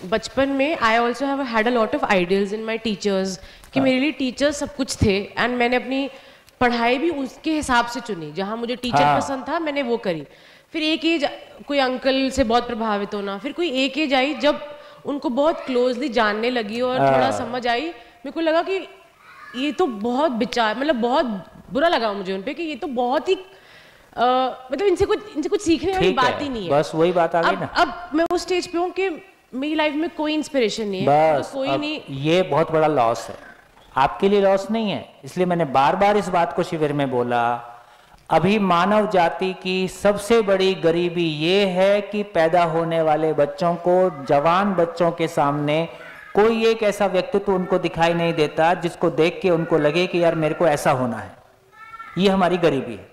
बचपन में I also have had a lot of ideals in my teachers कि मेरे लिए टीचर्स सब कुछ थे, एंड मैंने अपनी पढ़ाई भी उसके हिसाब से चुनी, जहाँ मुझे टीचर पसंद था मैंने वो करी। फिर एक एज कोई अंकल से बहुत प्रभावित होना, फिर कोई एक एज आई जब उनको बहुत क्लोजली जानने लगी और थोड़ा समझ आई, मेरे को लगा कि ये तो बहुत विचार, मतलब बहुत बुरा लगा मुझे उन पे कि ये तो बहुत ही मतलब इनसे कुछ सीखने वाली बात ही नहीं है। बस वही बात आ गई ना। अब मैं उस स्टेज पे हूँ कि मेरी लाइफ में कोई इंस्पिरेशन नहीं है, बस तो कोई नहीं। ये बहुत बड़ा लॉस है, आपके लिए लॉस नहीं है, इसलिए मैंने बार बार इस बात को शिविर में बोला। अभी मानव जाति की सबसे बड़ी गरीबी ये है कि पैदा होने वाले बच्चों को, जवान बच्चों के सामने कोई एक ऐसा व्यक्तित्व उनको दिखाई नहीं देता जिसको देख के उनको लगे कि यार मेरे को ऐसा होना है। ये हमारी गरीबी है।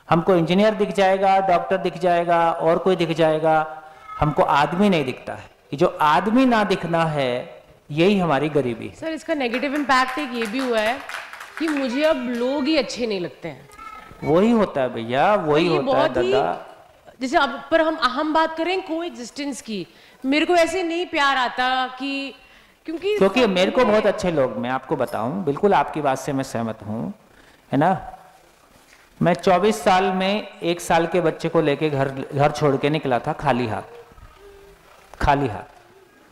हमको इंजीनियर दिख जाएगा, डॉक्टर दिख जाएगा, और कोई दिख जाएगा, हमको आदमी नहीं दिखता है। कि जो आदमी ना दिखना है, यही हमारी गरीबी है। सर इसका नेगेटिव इम्पैक्ट एक ये भी हुआ है कि मुझे अब लोग ही अच्छे नहीं लगते हैं। वही होता है भैया, वही होता है दादा। जैसे अब पर हम बात करें को एग्जिस्टेंस की, मेरे को ऐसे नहीं प्यार आता कि क्योंकि मेरे को बहुत अच्छे लोग, मैं आपको बताऊं, बिल्कुल आपकी बात से मैं सहमत हूं, है ना। मैं 24 साल में 1 साल के बच्चे को लेके घर छोड़ के निकला था, खाली हाथ,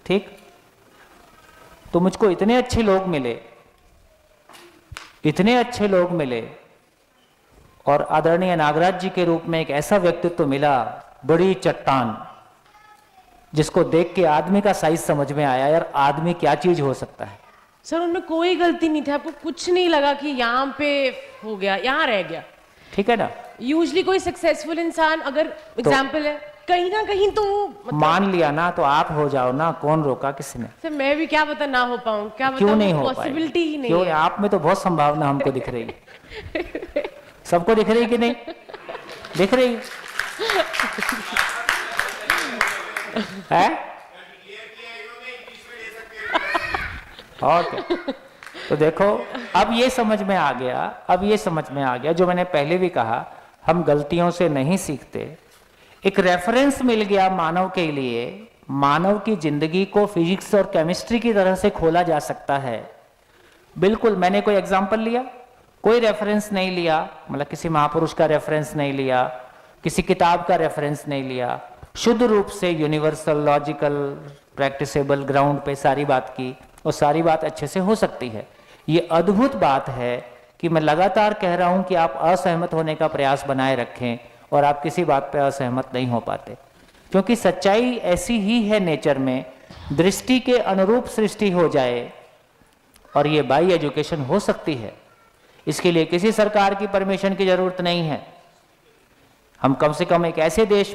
ठीक। तो मुझको इतने अच्छे लोग मिले, और आदरणीय नागराज जी के रूप में एक ऐसा व्यक्तित्व मिला, बड़ी चट्टान, जिसको देख के आदमी का साइज समझ में आया, यार आदमी क्या चीज हो सकता है। सर उनमें कोई गलती नहीं थी, आपको कुछ नहीं लगा कि यहाँ पे हो गया, यहाँ रह गया, ठीक है ना। यूजली कोई सक्सेसफुल इंसान अगर एग्जाम्पल है कहीं ना कहीं तो मतलब मान लिया ना, तो आप हो जाओ ना, कौन रोका किसने। सर मैं भी क्या पता ना हो पाऊं, क्या पता, क्यों नहीं हो पॉसिबिलिटी ही नहीं क्यों है। आप में तो बहुत संभावना हमको दिख रही है। सबको दिख रही कि नहीं दिख रही है? और क्या? तो देखो अब ये समझ में आ गया, जो मैंने पहले भी कहा, हम गलतियों से नहीं सीखते। एक रेफरेंस मिल गया मानव के लिए, मानव की जिंदगी को फिजिक्स और केमिस्ट्री की तरह से खोला जा सकता है। बिल्कुल, मैंने कोई एग्जाम्पल लिया, कोई रेफरेंस नहीं लिया, मतलब किसी महापुरुष का रेफरेंस नहीं लिया, किसी किताब का रेफरेंस नहीं लिया, शुद्ध रूप से यूनिवर्सल, लॉजिकल, प्रैक्टिसेबल ग्राउंड पे सारी बात की, और सारी बात अच्छे से हो सकती है। ये अद्भुत बात है कि मैं लगातार कह रहा हूं कि आप असहमत होने का प्रयास बनाए रखें, और आप किसी बात पे असहमत नहीं हो पाते, क्योंकि सच्चाई ऐसी ही है नेचर में। दृष्टि के अनुरूप सृष्टि हो जाए, और ये बाई एजुकेशन हो सकती है। इसके लिए किसी सरकार की परमिशन की जरूरत नहीं है। हम कम से कम एक ऐसे देश